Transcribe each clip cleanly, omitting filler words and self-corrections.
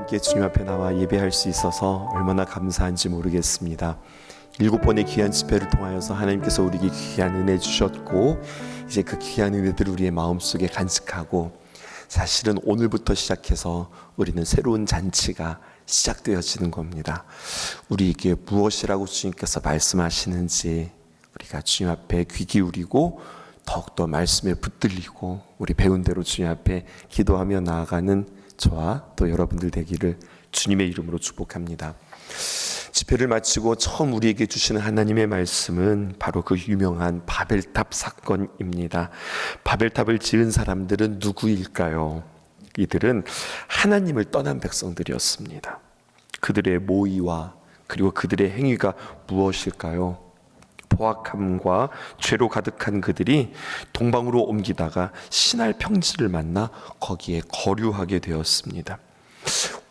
함께 주님 앞에 나와 예배할 수 있어서 얼마나 감사한지 모르겠습니다. 7번의 귀한 집회를 통하여서 하나님께서 우리에게 귀한 은혜 주셨고, 이제 그 귀한 은혜들을 우리의 마음속에 간직하고, 사실은 오늘부터 시작해서 우리는 새로운 잔치가 시작되어지는 겁니다. 우리에게 무엇이라고 주님께서 말씀하시는지 우리가 주님 앞에 귀 기울이고 더욱더 말씀에 붙들리고 우리 배운 대로 주님 앞에 기도하며 나아가는 저와 또 여러분들 되기를 주님의 이름으로 축복합니다. 집회를 마치고 처음 우리에게 주시는 하나님의 말씀은 바로 그 유명한 바벨탑 사건입니다. 바벨탑을 지은 사람들은 누구일까요? 이들은 하나님을 떠난 백성들이었습니다. 그들의 모의와 그리고 그들의 행위가 무엇일까요? 포악함과 죄로 가득한 그들이 동방으로 옮기다가 신할 평지를 만나 거기에 거류하게 되었습니다.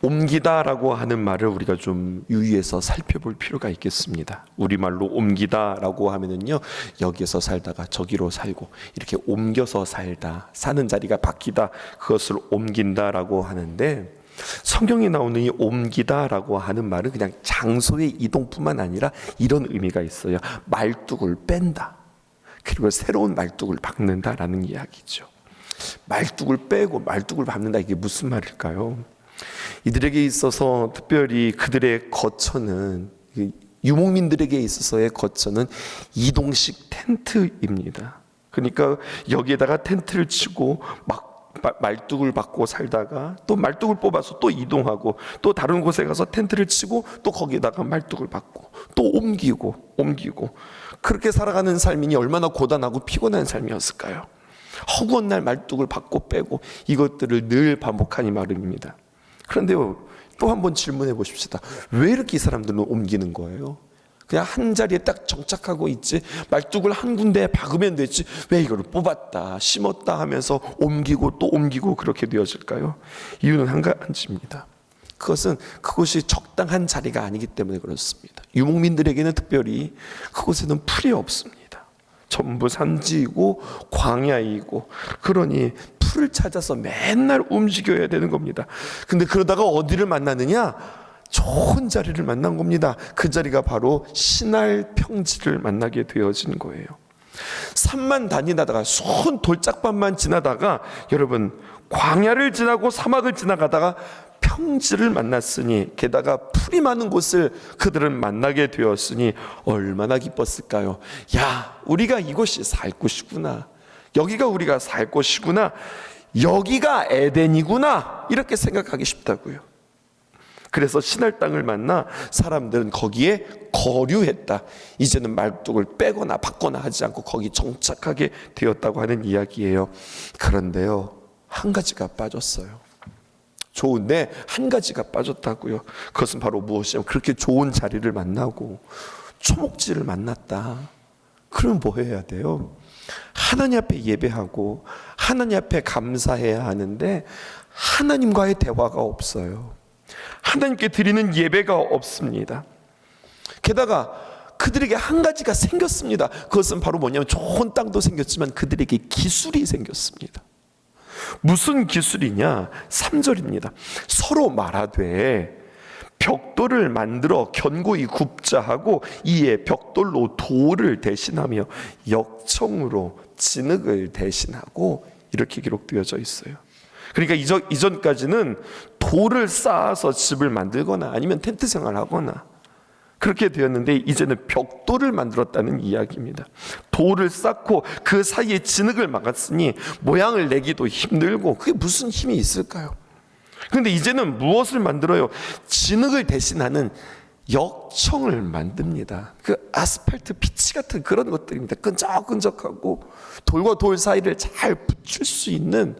옮기다라고 하는 말을 우리가 좀 유의해서 살펴볼 필요가 있겠습니다. 우리말로 옮기다라고 하면은요, 여기에서 살다가 저기로 살고 이렇게 옮겨서 살다, 사는 자리가 바뀌다, 그것을 옮긴다라고 하는데, 성경에 나오는 이 옮기다라고 하는 말은 그냥 장소의 이동뿐만 아니라 이런 의미가 있어요. 말뚝을 뺀다, 그리고 새로운 말뚝을 박는다라는 이야기죠. 말뚝을 빼고 말뚝을 박는다, 이게 무슨 말일까요? 이들에게 있어서 특별히 그들의 거처는, 유목민들에게 있어서의 거처는 이동식 텐트입니다. 그러니까 여기에다가 텐트를 치고 막 말뚝을 박고 살다가 또 말뚝을 뽑아서 또 이동하고 또 다른 곳에 가서 텐트를 치고 또 거기에다가 말뚝을 박고 또 옮기고 그렇게 살아가는 삶이니 얼마나 고단하고 피곤한 삶이었을까요? 허구한 날 말뚝을 박고 빼고 이것들을 늘 반복하니 마름입니다. 그런데요, 또 한번 질문해 보십시다. 왜 이렇게 이 사람들은 옮기는 거예요? 그냥 한 자리에 딱 정착하고 있지, 말뚝을 한 군데에 박으면 됐지, 왜 이거를 뽑았다 심었다 하면서 옮기고 또 옮기고 그렇게 되어질까요? 이유는 한 가지입니다. 그것은 그곳이 적당한 자리가 아니기 때문에 그렇습니다. 유목민들에게는 특별히 그곳에는 풀이 없습니다. 전부 산지이고 광야이고, 그러니 풀을 찾아서 맨날 움직여야 되는 겁니다. 근데 그러다가 어디를 만나느냐? 좋은 자리를 만난 겁니다. 그 자리가 바로 신할 평지를 만나게 되어진 거예요. 산만 다니다가 손 돌짝밭만 지나다가, 여러분, 광야를 지나고 사막을 지나가다가 평지를 만났으니, 게다가 풀이 많은 곳을 그들은 만나게 되었으니 얼마나 기뻤을까요? 야, 우리가 이곳이 살 곳이구나, 여기가 우리가 살 곳이구나, 여기가 에덴이구나, 이렇게 생각하기 쉽다고요. 그래서 신할 땅을 만나 사람들은 거기에 거류했다. 이제는 말뚝을 빼거나 박거나 하지 않고 거기 정착하게 되었다고 하는 이야기예요. 그런데요, 한 가지가 빠졌어요. 좋은데 한 가지가 빠졌다고요. 그것은 바로 무엇이냐면, 그렇게 좋은 자리를 만나고 초목지를 만났다. 그럼 뭐 해야 돼요? 하나님 앞에 예배하고 하나님 앞에 감사해야 하는데 하나님과의 대화가 없어요. 하나님께 드리는 예배가 없습니다. 게다가 그들에게 한 가지가 생겼습니다. 그것은 바로 뭐냐면, 좋은 땅도 생겼지만 그들에게 기술이 생겼습니다. 무슨 기술이냐? 3절입니다. 서로 말하되 벽돌을 만들어 견고히 굽자 하고 이에 벽돌로 돌을 대신하며 역청으로 진흙을 대신하고, 이렇게 기록되어져 있어요. 그러니까 이전까지는 돌을 쌓아서 집을 만들거나 아니면 텐트 생활을 하거나 그렇게 되었는데, 이제는 벽돌을 만들었다는 이야기입니다. 돌을 쌓고 그 사이에 진흙을 막았으니 모양을 내기도 힘들고, 그게 무슨 힘이 있을까요? 그런데 이제는 무엇을 만들어요? 진흙을 대신하는 역청을 만듭니다. 그 아스팔트 피치 같은 그런 것들입니다. 끈적끈적하고 돌과 돌 사이를 잘 붙일 수 있는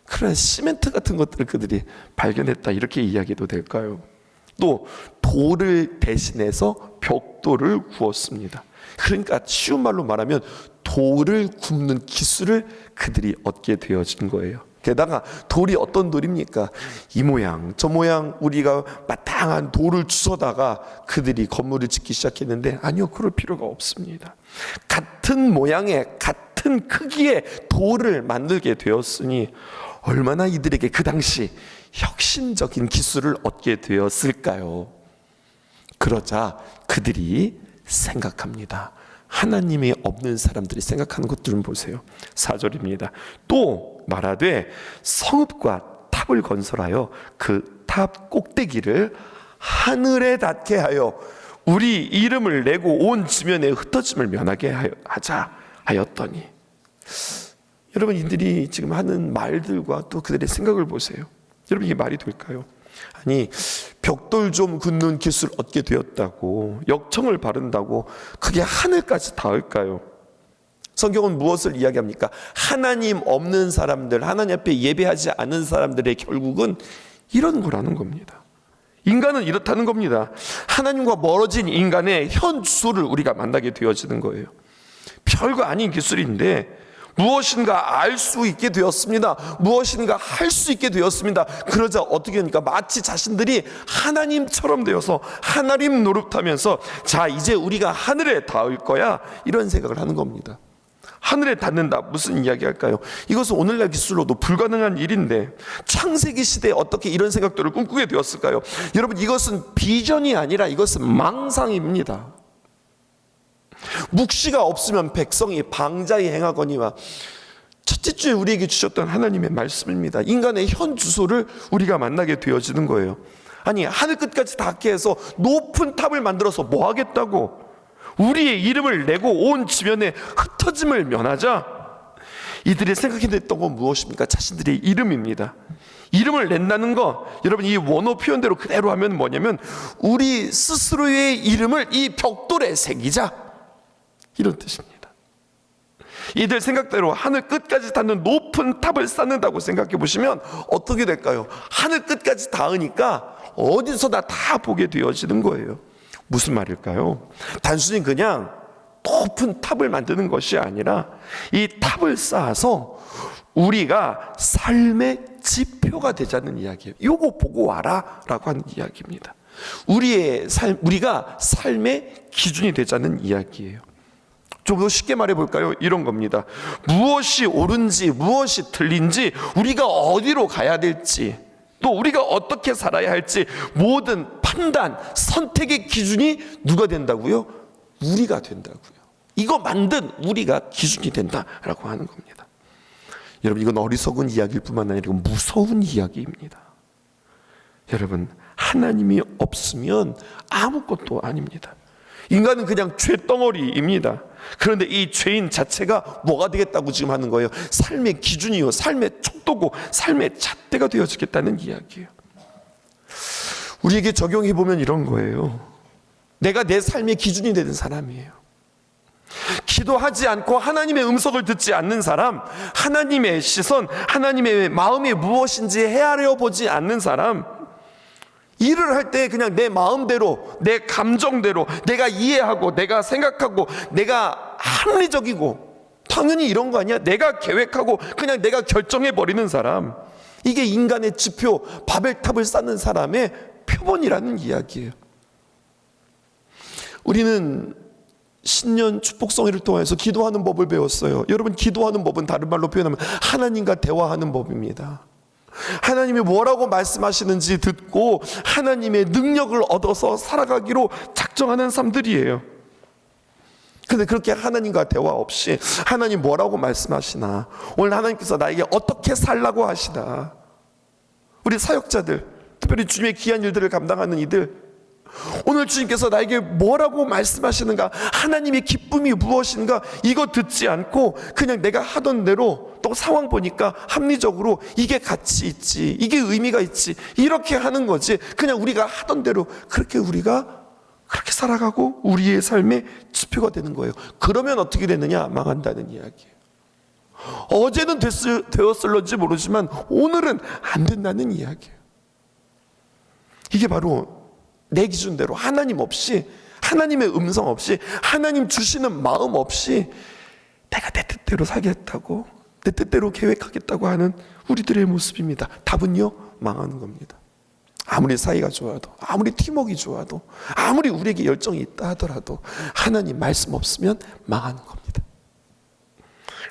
그런 시멘트 같은 것들을 그들이 발견했다, 이렇게 이야기도 될까요? 또 돌을 대신해서 벽돌을 구웠습니다. 그러니까 쉬운 말로 말하면 돌을 굽는 기술을 그들이 얻게 되어진 거예요. 게다가 돌이 어떤 돌입니까? 이 모양 저 모양 우리가 마땅한 돌을 주워다가 그들이 건물을 짓기 시작했는데, 아니요, 그럴 필요가 없습니다. 같은 모양의 같은 크기의 돌을 만들게 되었으니 얼마나 이들에게 그 당시 혁신적인 기술을 얻게 되었을까요? 그러자 그들이 생각합니다. 하나님이 없는 사람들이 생각하는 것들은 보세요. 4절입니다. 또 말하되 성읍과 탑을 건설하여 그 탑 꼭대기를 하늘에 닿게 하여 우리 이름을 내고 온 지면에 흩어짐을 면하게 하자 하였더니, 여러분, 이들이 지금 하는 말들과 또 그들의 생각을 보세요. 여러분, 이게 말이 될까요? 아니, 벽돌 좀 긋는 기술 얻게 되었다고, 역청을 바른다고 그게 하늘까지 닿을까요? 성경은 무엇을 이야기합니까? 하나님 없는 사람들, 하나님 앞에 예배하지 않은 사람들의 결국은 이런 거라는 겁니다. 인간은 이렇다는 겁니다. 하나님과 멀어진 인간의 현 주소를 우리가 만나게 되어지는 거예요. 별거 아닌 기술인데 무엇인가 알 수 있게 되었습니다. 무엇인가 할 수 있게 되었습니다. 그러자 어떻게 합니까? 마치 자신들이 하나님처럼 되어서 하나님 노릇하면서, 자, 이제 우리가 하늘에 닿을 거야, 이런 생각을 하는 겁니다. 하늘에 닿는다, 무슨 이야기 할까요? 이것은 오늘날 기술로도 불가능한 일인데 창세기 시대에 어떻게 이런 생각들을 꿈꾸게 되었을까요? 여러분, 이것은 비전이 아니라 이것은 망상입니다. 묵시가 없으면 백성이 방자히 행하거니와, 첫째 주에 우리에게 주셨던 하나님의 말씀입니다. 인간의 현 주소를 우리가 만나게 되어지는 거예요. 아니, 하늘 끝까지 닿게 해서 높은 탑을 만들어서 뭐 하겠다고? 우리의 이름을 내고 온 지면에 흩어짐을 면하자. 이들이 생각했던 건 무엇입니까? 자신들의 이름입니다. 이름을 낸다는 거, 여러분, 이 원어 표현대로 그대로 하면 뭐냐면 우리 스스로의 이름을 이 벽돌에 새기자, 이런 뜻입니다. 이들 생각대로 하늘 끝까지 닿는 높은 탑을 쌓는다고 생각해 보시면 어떻게 될까요? 하늘 끝까지 닿으니까 어디서나 다 보게 되어지는 거예요. 무슨 말일까요? 단순히 그냥 높은 탑을 만드는 것이 아니라 이 탑을 쌓아서 우리가 삶의 지표가 되자는 이야기예요. 요거 보고 와라 라고 하는 이야기입니다. 우리가 삶의 기준이 되자는 이야기예요. 좀 더 쉽게 말해 볼까요? 이런 겁니다. 무엇이 옳은지 무엇이 틀린지, 우리가 어디로 가야 될지, 또 우리가 어떻게 살아야 할지 모든 판단, 선택의 기준이 누가 된다고요? 우리가 된다고요. 이거 만든 우리가 기준이 된다라고 하는 겁니다. 여러분, 이건 어리석은 이야기일 뿐만 아니라 무서운 이야기입니다. 여러분, 하나님이 없으면 아무것도 아닙니다. 인간은 그냥 죄덩어리입니다. 그런데 이 죄인 자체가 뭐가 되겠다고 지금 하는 거예요? 삶의 기준이요, 삶의 척도고, 삶의 잣대가 되어지겠다는 이야기예요. 우리에게 적용해 보면 이런 거예요. 내가 내 삶의 기준이 되는 사람이에요. 기도하지 않고 하나님의 음성을 듣지 않는 사람, 하나님의 시선, 하나님의 마음이 무엇인지 헤아려 보지 않는 사람, 일을 할 때 그냥 내 마음대로, 내 감정대로, 내가 이해하고, 내가 생각하고, 내가 합리적이고, 당연히 이런 거 아니야? 내가 계획하고 그냥 내가 결정해버리는 사람, 이게 인간의 지표, 바벨탑을 쌓는 사람의 표본이라는 이야기예요. 우리는 신년 축복성회를 통해서 기도하는 법을 배웠어요. 여러분, 기도하는 법은 다른 말로 표현하면 하나님과 대화하는 법입니다. 하나님이 뭐라고 말씀하시는지 듣고 하나님의 능력을 얻어서 살아가기로 작정하는 사람들이에요. 근데 그렇게 하나님과 대화 없이 하나님 뭐라고 말씀하시나, 오늘 하나님께서 나에게 어떻게 살라고 하시나, 우리 사역자들, 특별히 주님의 귀한 일들을 감당하는 이들, 오늘 주님께서 나에게 뭐라고 말씀하시는가, 하나님의 기쁨이 무엇인가, 이거 듣지 않고 그냥 내가 하던 대로, 또 상황 보니까 합리적으로 이게 가치 있지, 이게 의미가 있지, 이렇게 하는 거지. 그냥 우리가 하던 대로 그렇게 우리가 그렇게 살아가고 우리의 삶의 지표가 되는 거예요. 그러면 어떻게 되느냐? 망한다는 이야기예요. 어제는 되었을런지 모르지만 오늘은 안 된다는 이야기예요. 이게 바로 내 기준대로, 하나님 없이, 하나님의 음성 없이, 하나님 주시는 마음 없이 내가 내 뜻대로 살겠다고, 내 뜻대로 계획하겠다고 하는 우리들의 모습입니다. 답은요, 망하는 겁니다. 아무리 사이가 좋아도, 아무리 팀워크가 좋아도, 아무리 우리에게 열정이 있다 하더라도 하나님 말씀 없으면 망하는 겁니다.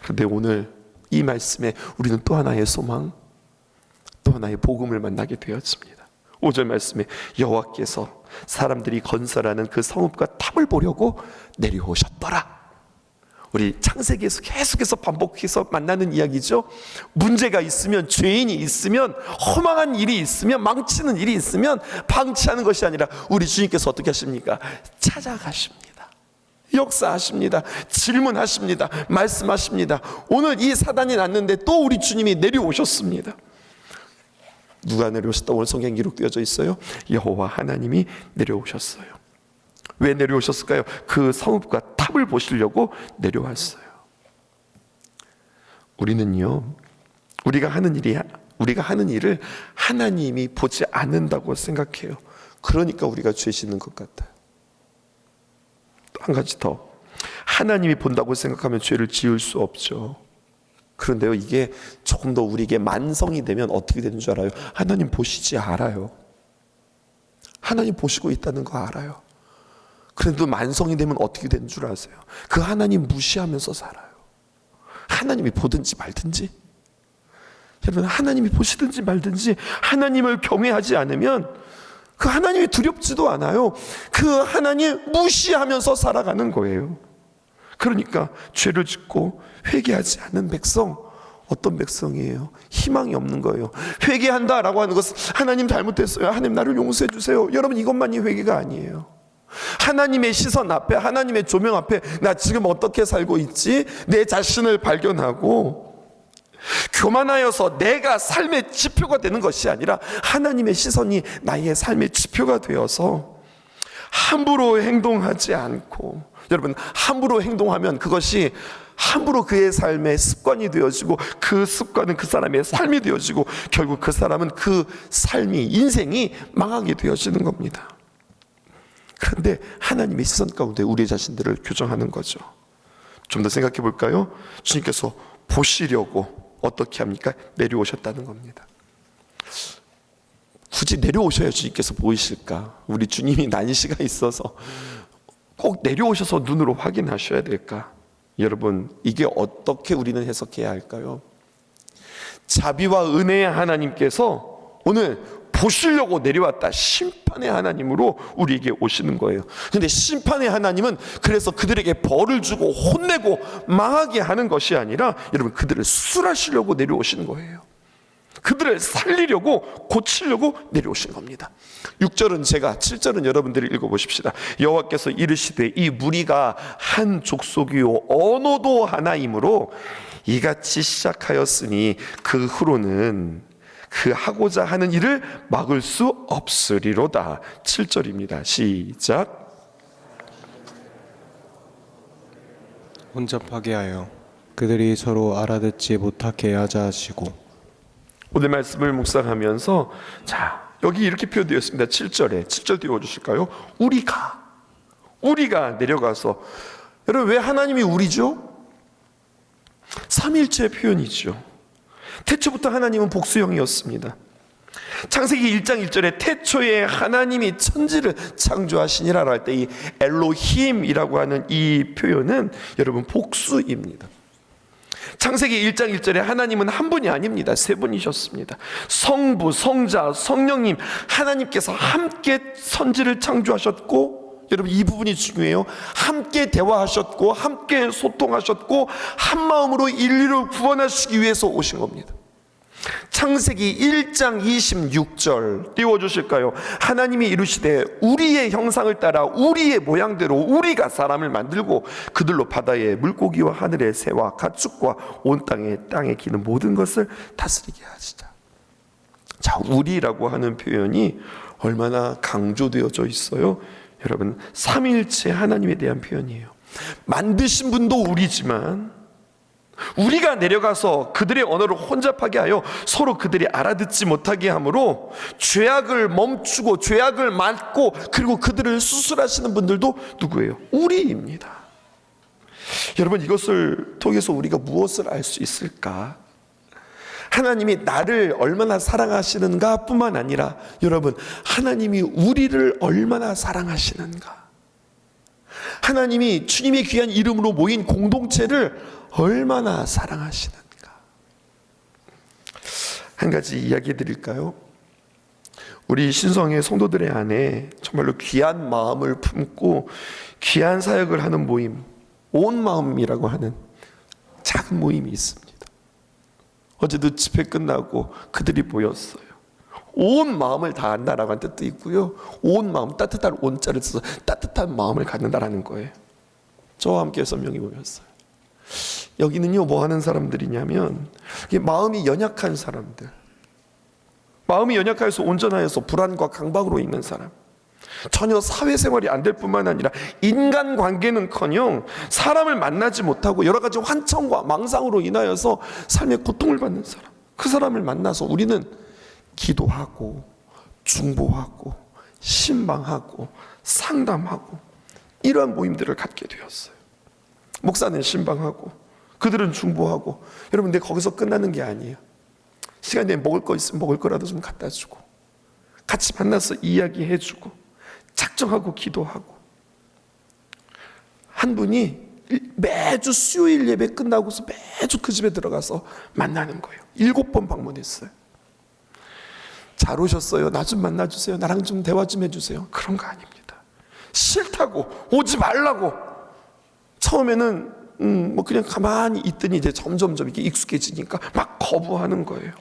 그런데 오늘 이 말씀에 우리는 또 하나의 소망, 또 하나의 복음을 만나게 되었습니다. 5절 말씀에 여호와께서 사람들이 건설하는 그 성읍과 탑을 보려고 내려오셨더라. 우리 창세기에서 계속해서 반복해서 만나는 이야기죠. 문제가 있으면, 죄인이 있으면, 허망한 일이 있으면, 망치는 일이 있으면 방치하는 것이 아니라 우리 주님께서 어떻게 하십니까? 찾아가십니다. 역사하십니다. 질문하십니다. 말씀하십니다. 오늘 이 사단이 났는데 또 우리 주님이 내려오셨습니다. 누가 내려오셨다? 오늘 성경 기록되어져 있어요. 여호와 하나님이 내려오셨어요. 왜 내려오셨을까요? 그 성읍과 탑을 보시려고 내려왔어요. 우리는요, 우리가 하는 일을 하나님이 보지 않는다고 생각해요. 그러니까 우리가 죄 짓는 것 같아요. 한 가지 더, 하나님이 본다고 생각하면 죄를 지을 수 없죠. 그런데요, 이게 조금 더 우리에게 만성이 되면 어떻게 되는 줄 알아요? 하나님 보시지 알아요. 하나님 보시고 있다는 거 알아요. 그래도 만성이 되면 어떻게 되는 줄 아세요? 그 하나님 무시하면서 살아요. 하나님이 보든지 말든지, 여러분, 하나님이 보시든지 말든지 하나님을 경외하지 않으면 그 하나님이 두렵지도 않아요. 그 하나님 무시하면서 살아가는 거예요. 그러니까 죄를 짓고 회개하지 않는 백성, 어떤 백성이에요? 희망이 없는 거예요. 회개한다라고 하는 것은 하나님 잘못했어요, 하나님 나를 용서해 주세요. 여러분, 이것만이 회개가 아니에요. 하나님의 시선 앞에, 하나님의 조명 앞에 나 지금 어떻게 살고 있지? 내 자신을 발견하고 교만하여서 내가 삶의 지표가 되는 것이 아니라 하나님의 시선이 나의 삶의 지표가 되어서 함부로 행동하지 않고, 여러분, 함부로 행동하면 그것이 함부로 그의 삶의 습관이 되어지고, 그 습관은 그 사람의 삶이 되어지고, 결국 그 사람은 그 삶이, 인생이 망하게 되어지는 겁니다. 그런데 하나님의 시선 가운데 우리 자신들을 교정하는 거죠. 좀 더 생각해 볼까요? 주님께서 보시려고 어떻게 합니까? 내려오셨다는 겁니다. 굳이 내려오셔야 주님께서 보이실까? 우리 주님이 난시가 있어서 꼭 내려오셔서 눈으로 확인하셔야 될까? 여러분, 이게 어떻게 우리는 해석해야 할까요? 자비와 은혜의 하나님께서 오늘 보시려고 내려왔다. 심판의 하나님으로 우리에게 오시는 거예요. 근데 심판의 하나님은 그래서 그들에게 벌을 주고 혼내고 망하게 하는 것이 아니라, 여러분, 그들을 수술하시려고 내려오시는 거예요. 그들을 살리려고, 고치려고 내려오신 겁니다. 6절은 제가, 7절은 여러분들이 읽어보십시다. 여호와께서 이르시되 이 무리가 한 족속이요 언어도 하나이므로 이같이 시작하였으니 그 후로는 그 하고자 하는 일을 막을 수 없으리로다. 7절입니다. 시작. 혼잡하게 하여 그들이 서로 알아듣지 못하게 하자 하시고. 오늘 말씀을 묵상하면서, 자, 여기 이렇게 표현되어 있습니다. 7절에 7절 띄워주실까요? 우리가 내려가서, 여러분, 왜 하나님이 우리죠? 삼위일체의 표현이죠. 태초부터 하나님은 복수형이었습니다. 창세기 1장 1절에 태초에 하나님이 천지를 창조하시니라 할 때 이 엘로힘이라고 하는 이 표현은 여러분 복수입니다. 창세기 1장 1절에 하나님은 한 분이 아닙니다. 세 분이셨습니다. 성부, 성자, 성령님, 하나님께서 함께 천지를 창조하셨고, 여러분, 이 부분이 중요해요. 함께 대화하셨고, 함께 소통하셨고, 한 마음으로 인류를 구원하시기 위해서 오신 겁니다. 창세기 1장 26절 띄워주실까요? 하나님이 이르시되 우리의 형상을 따라 우리의 모양대로 우리가 사람을 만들고 그들로 바다의 물고기와 하늘의 새와 가축과 온 땅에 기는 모든 것을 다스리게 하시자. 자, 우리라고 하는 표현이 얼마나 강조되어져 있어요? 여러분, 삼위일체 하나님에 대한 표현이에요. 만드신 분도 우리지만 우리가 내려가서 그들의 언어를 혼잡하게 하여 서로 그들이 알아듣지 못하게 함으로 죄악을 멈추고 죄악을 막고, 그리고 그들을 수술하시는 분들도 누구예요? 우리입니다. 여러분, 이것을 통해서 우리가 무엇을 알 수 있을까? 하나님이 나를 얼마나 사랑하시는가 뿐만 아니라 여러분, 하나님이 우리를 얼마나 사랑하시는가, 하나님이 주님의 귀한 이름으로 모인 공동체를 얼마나 사랑하시는가. 한 가지 이야기 드릴까요? 우리 신성의 성도들의 안에 정말로 귀한 마음을 품고 귀한 사역을 하는 모임, 온 마음이라고 하는 작은 모임이 있습니다. 어제도 집회 끝나고 그들이 모였어요. 온 마음을 다한다라고 하는 뜻도 있고요, 온 마음, 따뜻한 온자를 써서 따뜻한 마음을 갖는다라는 거예요. 저와 함께 6명이 모였어요. 여기는요, 뭐 하는 사람들이냐면 마음이 연약한 사람들, 마음이 연약해서 온전하여서 불안과 강박으로 있는 사람, 전혀 사회생활이 안 될 뿐만 아니라 인간관계는커녕 사람을 만나지 못하고 여러 가지 환청과 망상으로 인하여서 삶의 고통을 받는 사람, 그 사람을 만나서 우리는 기도하고 중보하고 신방하고 상담하고 이러한 모임들을 갖게 되었어요. 목사는 신방하고 그들은 중보하고. 여러분, 근데 거기서 끝나는 게 아니에요. 시간 내에 먹을 거 있으면 먹을 거라도 좀 갖다 주고, 같이 만나서 이야기해주고, 작정하고 기도하고. 한 분이 매주 수요일 예배 끝나고서 매주 그 집에 들어가서 만나는 거예요. 7번 방문했어요. 잘 오셨어요. 나 좀 만나주세요. 나랑 좀 대화 좀 해주세요. 그런 거 아닙니다. 싫다고, 오지 말라고. 처음에는 뭐 그냥 가만히 있더니 이제 점점 이렇게 익숙해지니까 막 거부하는 거예요.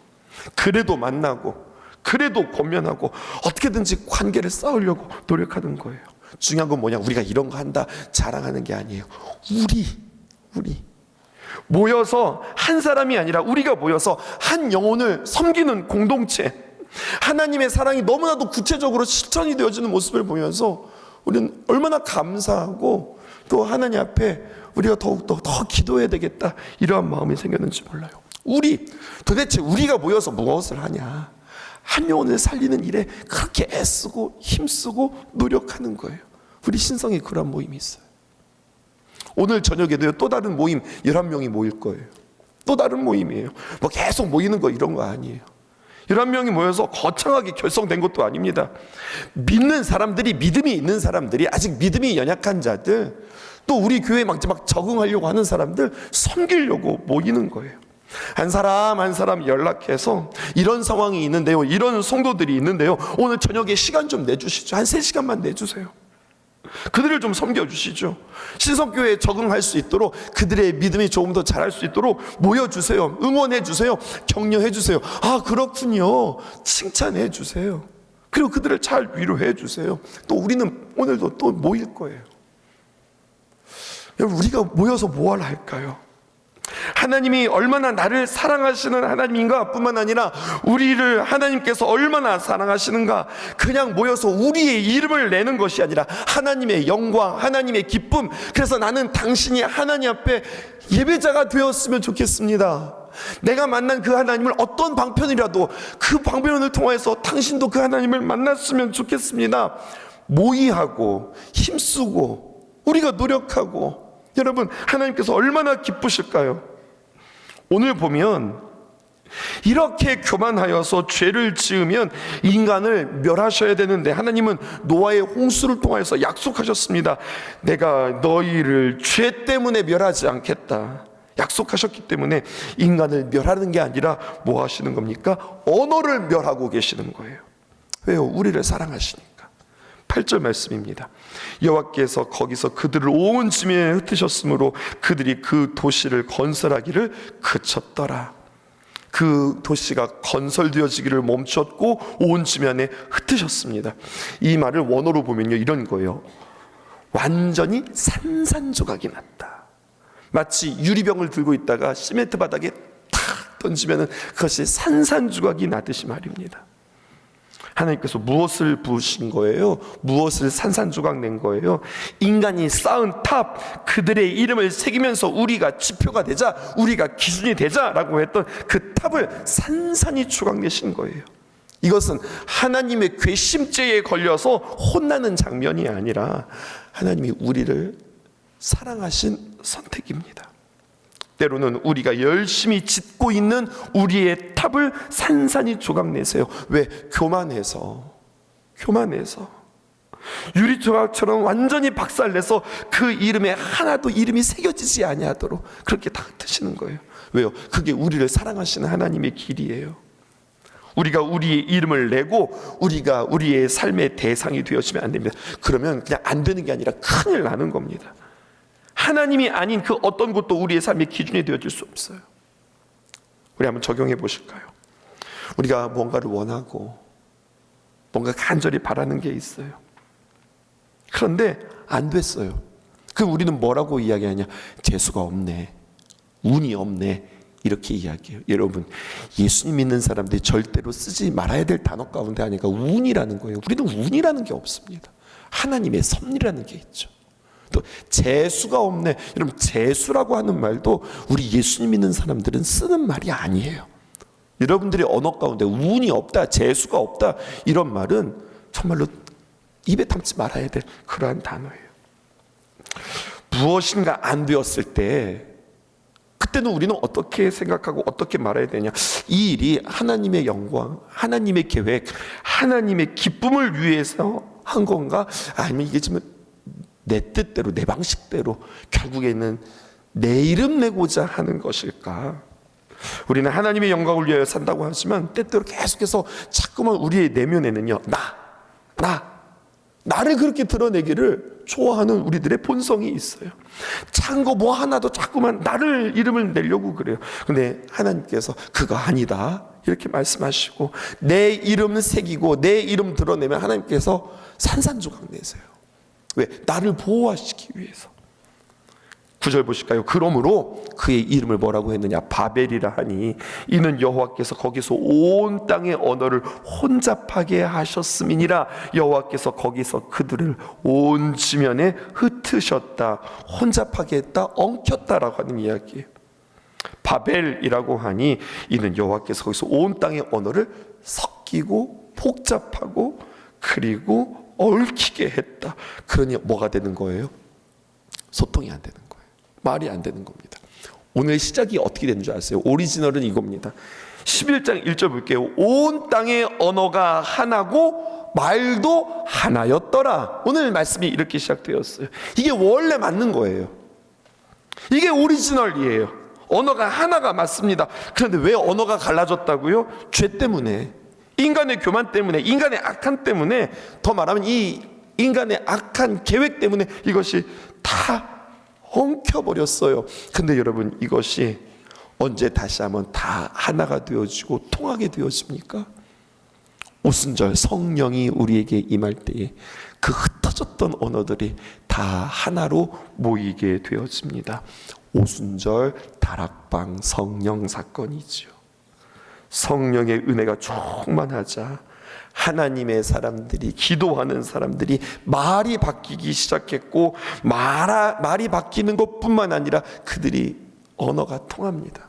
그래도 만나고, 그래도 권면하고, 어떻게든지 관계를 쌓으려고 노력하는 거예요. 중요한 건 뭐냐? 우리가 이런 거 한다 자랑하는 게 아니에요. 우리 모여서 한 사람이 아니라 우리가 모여서 한 영혼을 섬기는 공동체, 하나님의 사랑이 너무나도 구체적으로 실천이 되어지는 모습을 보면서 우리는 얼마나 감사하고, 또 하나님 앞에 우리가 더욱더 더 기도해야 되겠다, 이러한 마음이 생겼는지 몰라요. 도대체 우리가 모여서 무엇을 하냐? 한 영혼을 살리는 일에 그렇게 애쓰고 힘쓰고 노력하는 거예요. 우리 신성에 그런 모임이 있어요. 오늘 저녁에도요, 또 다른 모임 11명이 모일 거예요. 또 다른 모임이에요. 뭐 계속 모이는 거 이런 거 아니에요. 11명이 모여서 거창하게 결성된 것도 아닙니다. 믿는 사람들이, 믿음이 있는 사람들이, 아직 믿음이 연약한 자들, 또 우리 교회에 막 적응하려고 하는 사람들 섬기려고 모이는 거예요. 한 사람 한 사람 연락해서 이런 상황이 있는데요, 이런 성도들이 있는데요, 오늘 저녁에 시간 좀 내주시죠. 한 3시간만 내주세요. 그들을 좀 섬겨주시죠. 신성교회에 적응할 수 있도록, 그들의 믿음이 조금 더 잘할 수 있도록 모여주세요. 응원해주세요. 격려해주세요. 아, 그렇군요. 칭찬해주세요. 그리고 그들을 잘 위로해주세요. 또 우리는 오늘도 또 모일 거예요. 여러분, 우리가 모여서 뭘 할까요? 하나님이 얼마나 나를 사랑하시는 하나님인가 뿐만 아니라 우리를 하나님께서 얼마나 사랑하시는가, 그냥 모여서 우리의 이름을 내는 것이 아니라 하나님의 영광, 하나님의 기쁨. 그래서 나는 당신이 하나님 앞에 예배자가 되었으면 좋겠습니다. 내가 만난 그 하나님을 어떤 방편이라도 그 방편을 통해서 당신도 그 하나님을 만났으면 좋겠습니다. 모의하고 힘쓰고 우리가 노력하고, 여러분, 하나님께서 얼마나 기쁘실까요? 오늘 보면 이렇게 교만하여서 죄를 지으면 인간을 멸하셔야 되는데, 하나님은 노아의 홍수를 통해서 약속하셨습니다. 내가 너희를 죄 때문에 멸하지 않겠다 약속하셨기 때문에 인간을 멸하는 게 아니라 뭐 하시는 겁니까? 언어를 멸하고 계시는 거예요. 왜요? 우리를 사랑하시니까. 8절 말씀입니다. 여호와께서 거기서 그들을 온 지면에 흩으셨으므로 그들이 그 도시를 건설하기를 그쳤더라. 그 도시가 건설되어지기를 멈췄고 온 지면에 흩으셨습니다. 이 말을 원어로 보면요, 이런 거예요. 완전히 산산조각이 났다. 마치 유리병을 들고 있다가 시멘트 바닥에 탁 던지면 그것이 산산조각이 나듯이 말입니다. 하나님께서 무엇을 부으신 거예요? 무엇을 산산조각 낸 거예요? 인간이 쌓은 탑, 그들의 이름을 새기면서 우리가 지표가 되자, 우리가 기준이 되자라고 했던 그 탑을 산산이 조각내신 거예요. 이것은 하나님의 괘씸죄에 걸려서 혼나는 장면이 아니라 하나님이 우리를 사랑하신 선택입니다. 때로는 우리가 열심히 짓고 있는 우리의 탑을 산산이 조각내세요. 왜? 교만해서 유리조각처럼 완전히 박살내서 그 이름에 하나도 이름이 새겨지지 아니하도록 그렇게 닥트시는 거예요. 왜요? 그게 우리를 사랑하시는 하나님의 길이에요. 우리가 우리의 이름을 내고 우리가 우리의 삶의 대상이 되어지면 안 됩니다. 그러면 그냥 안 되는 게 아니라 큰일 나는 겁니다. 하나님이 아닌 그 어떤 것도 우리의 삶의 기준이 되어질 수 없어요. 우리 한번 적용해 보실까요? 우리가 뭔가를 원하고 뭔가 간절히 바라는 게 있어요. 그런데 안 됐어요. 그럼 우리는 뭐라고 이야기하냐? 재수가 없네, 운이 없네, 이렇게 이야기해요. 여러분, 예수님 믿는 사람들이 절대로 쓰지 말아야 될 단어 가운데 하나가 운이라는 거예요. 우리는 운이라는 게 없습니다. 하나님의 섭리라는 게 있죠. 또 재수가 없네. 여러분, 재수라고 하는 말도 우리 예수님 믿는 사람들은 쓰는 말이 아니에요. 여러분들의 언어 가운데 운이 없다, 재수가 없다, 이런 말은 정말로 입에 담지 말아야 될 그러한 단어예요. 무엇인가 안 되었을 때 그때는 우리는 어떻게 생각하고 어떻게 말해야 되냐? 이 일이 하나님의 영광, 하나님의 계획, 하나님의 기쁨을 위해서 한 건가? 아니면 이게 지금 내 뜻대로, 내 방식대로 결국에는 내 이름 내고자 하는 것일까? 우리는 하나님의 영광을 위하여 산다고 하지만 때때로 계속해서 자꾸만 우리의 내면에는요, 나를 그렇게 드러내기를 좋아하는 우리들의 본성이 있어요. 작은 거 뭐 하나도 자꾸만 나를 이름을 내려고 그래요. 근데 하나님께서 그거 아니다 이렇게 말씀하시고 내 이름 새기고 내 이름 드러내면 하나님께서 산산조각 내세요. 왜? 나를 보호하시기 위해서. 9절 보실까요? 그러므로 그의 이름을 뭐라고 했느냐? 바벨이라 하니 이는 여호와께서 거기서 온 땅의 언어를 혼잡하게 하셨음이니라. 여호와께서 거기서 그들을 온 지면에 흩으셨다, 혼잡하게 했다, 엉켰다라고 하는 이야기예요. 바벨이라고 하니 이는 여호와께서 거기서 온 땅의 언어를 섞이고 복잡하고 그리고 얽히게 했다. 그러니 뭐가 되는 거예요? 소통이 안 되는 거예요. 말이 안 되는 겁니다. 오늘 시작이 어떻게 되는 줄 아세요? 오리지널은 이겁니다. 11장 1절 볼게요. 온 땅의 언어가 하나고 말도 하나였더라. 오늘 말씀이 이렇게 시작되었어요. 이게 원래 맞는 거예요. 이게 오리지널이에요. 언어가 하나가 맞습니다. 그런데 왜 언어가 갈라졌다고요? 죄 때문에, 인간의 교만 때문에, 인간의 악한 때문에, 더 말하면 이 인간의 악한 계획 때문에 이것이 다 엉켜버렸어요. 근데 여러분, 이것이 언제 다시 한번 다 하나가 되어지고 통하게 되어집니까? 오순절 성령이 우리에게 임할 때에 그 흩어졌던 언어들이 다 하나로 모이게 되어집니다. 오순절 다락방 성령 사건이지요. 성령의 은혜가 충만하자 하나님의 사람들이, 기도하는 사람들이 말이 바뀌기 시작했고, 말이 바뀌는 것뿐만 아니라 그들이 언어가 통합니다.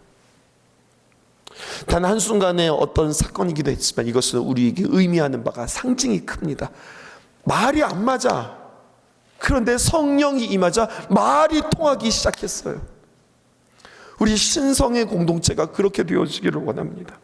단 한순간의 어떤 사건이기도 했지만 이것은 우리에게 의미하는 바가 상징이 큽니다. 말이 안 맞아. 그런데 성령이 임하자 말이 통하기 시작했어요. 우리 신성의 공동체가 그렇게 되어지기를 원합니다.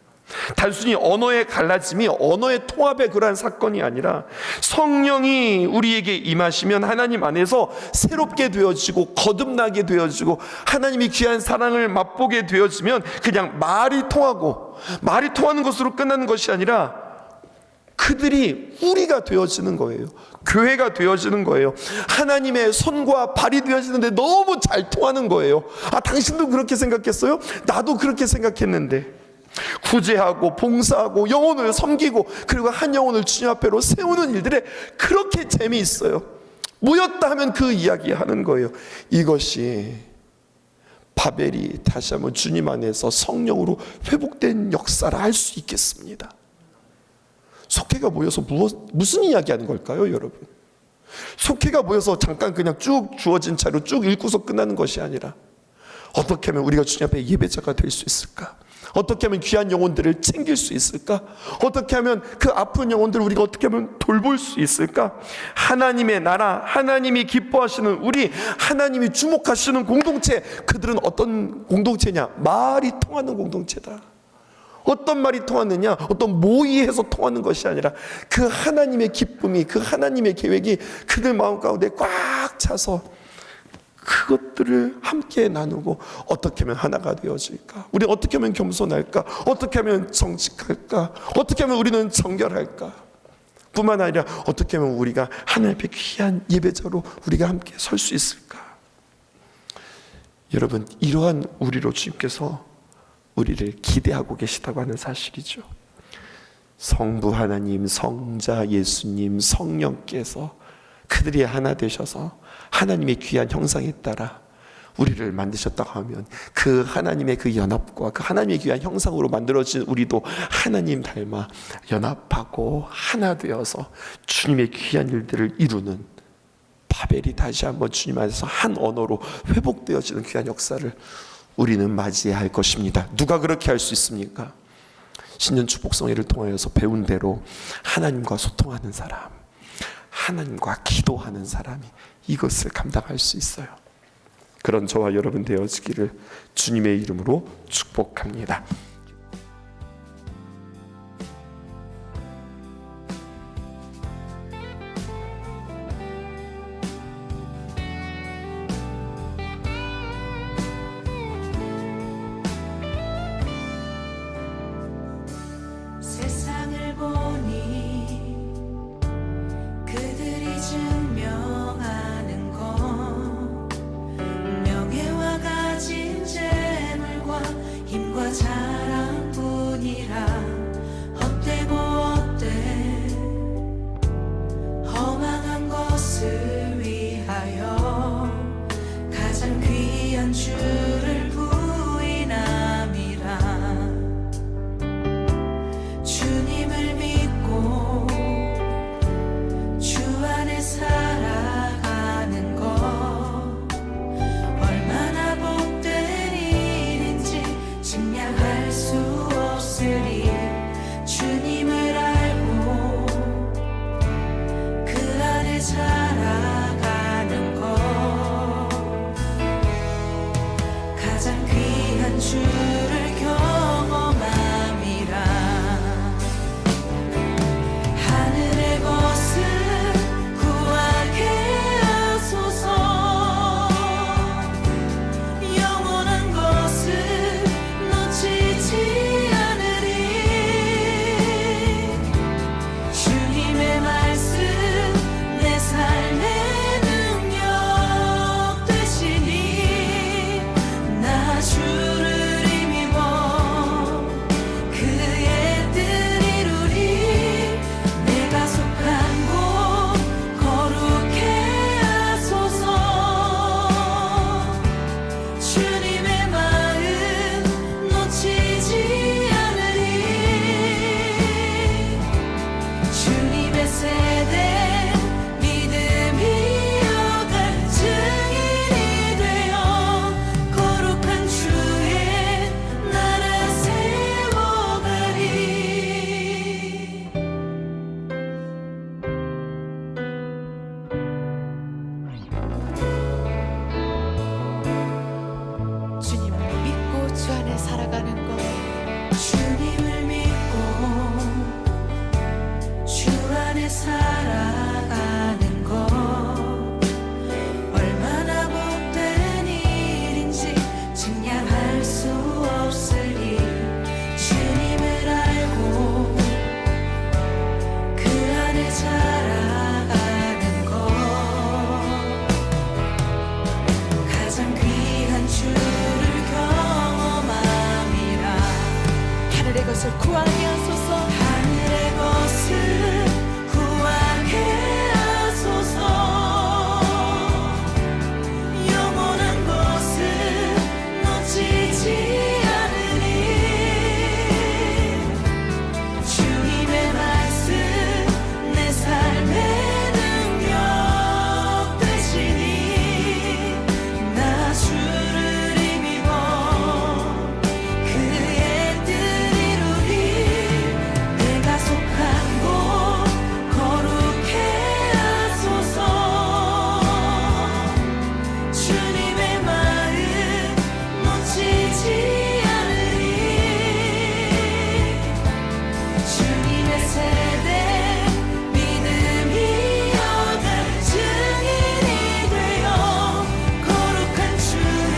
단순히 언어의 갈라짐이 언어의 통합의 그러한 사건이 아니라 성령이 우리에게 임하시면 하나님 안에서 새롭게 되어지고 거듭나게 되어지고 하나님이 귀한 사랑을 맛보게 되어지면 그냥 말이 통하고 말이 통하는 것으로 끝나는 것이 아니라 그들이 우리가 되어지는 거예요. 교회가 되어지는 거예요. 하나님의 손과 발이 되어지는데 너무 잘 통하는 거예요. 아, 당신도 그렇게 생각했어요? 나도 그렇게 생각했는데. 구제하고 봉사하고 영혼을 섬기고 그리고 한 영혼을 주님 앞에로 세우는 일들에 그렇게 재미있어요. 모였다 하면 그 이야기 하는 거예요. 이것이 바벨이 다시 한번 주님 안에서 성령으로 회복된 역사를 할 수 있겠습니다. 속회가 모여서 무슨 이야기 하는 걸까요, 여러분? 속회가 모여서 잠깐 그냥 쭉 주어진 차로 쭉 읽고서 끝나는 것이 아니라 어떻게 하면 우리가 주님 앞에 예배자가 될 수 있을까? 어떻게 하면 귀한 영혼들을 챙길 수 있을까? 어떻게 하면 그 아픈 영혼들을 우리가 어떻게 하면 돌볼 수 있을까? 하나님의 나라, 하나님이 기뻐하시는 우리, 하나님이 주목하시는 공동체, 그들은 어떤 공동체냐? 말이 통하는 공동체다. 어떤 말이 통하느냐? 어떤 모의해서 통하는 것이 아니라 그 하나님의 기쁨이, 그 하나님의 계획이 그들 마음 가운데 꽉 차서 그것들을 함께 나누고 어떻게 하면 하나가 되어질까? 우리 어떻게 하면 겸손할까? 어떻게 하면 정직할까? 어떻게 하면 우리는 정결할까? 뿐만 아니라 어떻게 하면 우리가 하나님 앞에 귀한 예배자로 우리가 함께 설 수 있을까? 여러분, 이러한 우리로 주님께서 우리를 기대하고 계시다고 하는 사실이죠. 성부 하나님, 성자 예수님, 성령께서 그들이 하나 되셔서 하나님의 귀한 형상에 따라 우리를 만드셨다고 하면 그 하나님의 그 연합과 그 하나님의 귀한 형상으로 만들어진 우리도 하나님 닮아 연합하고 하나 되어서 주님의 귀한 일들을 이루는, 바벨이 다시 한번 주님 안에서 한 언어로 회복되어지는 귀한 역사를 우리는 맞이해야 할 것입니다. 누가 그렇게 할 수 있습니까? 신년 축복성회를 통하여서 배운 대로 하나님과 소통하는 사람, 하나님과 기도하는 사람이 이것을 감당할 수 있어요. 그런 저와 여러분 되어지기를 주님의 이름으로 축복합니다. 세상을 보니 그들이 증명하는 것, 명예와 가진 재물과 힘과 자랑, 세대 믿음이 얻을 증인이 되어 거룩한 주의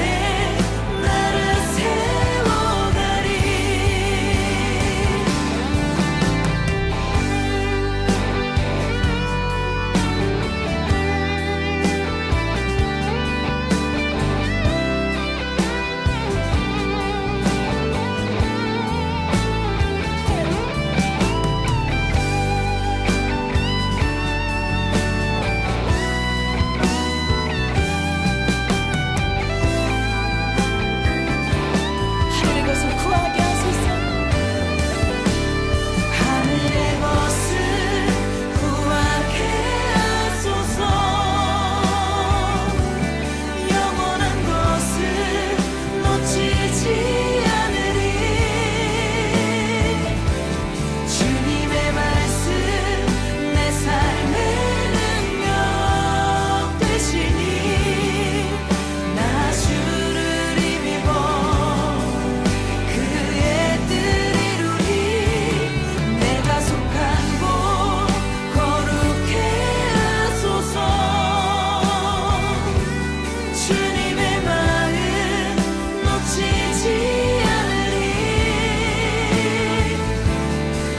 나를 세워가리. 하늘의 것을 구하게 하소서. 하늘의 것을 구하게 하소서. 영원한 것을 놓치지 않으리. 주님의 말씀 내 삶의 능력 되시니 나 주를 힘입어 그의 뜻 이루리. 내가 속한 곳 거룩해 하소서. 주님의 마음 놓치지 않으리.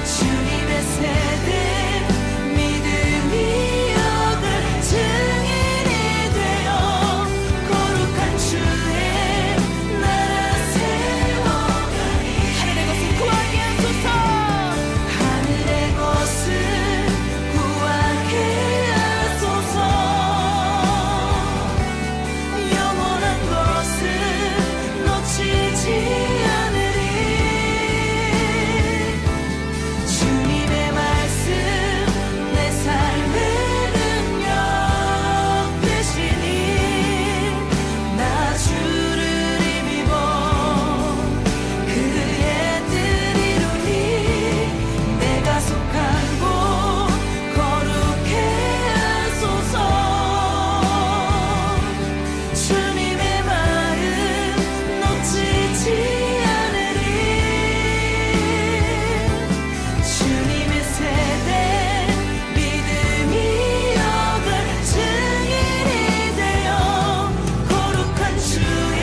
주님의 세대 믿음이 얻을 증인이 되어 거룩한 주의 나라 세워가리. 하늘의 것을 구하게 하소서. 하늘의 것을 구하게 하소서. 영원한 것을 놓치지 않으리. 주님의 말씀 내 삶의 능력 되시니 나 주를 힘입어 그의 뜻 이루니. 내가 속한 곳 거룩해 하소서. 주님의 마음 놓치지 않으리. 주님의 세대 믿음이 얻을 증인이 되어 거룩한 주의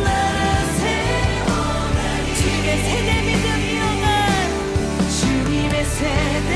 나라 세워가리. 주님의 세대 믿음이 얻을 주님의 세대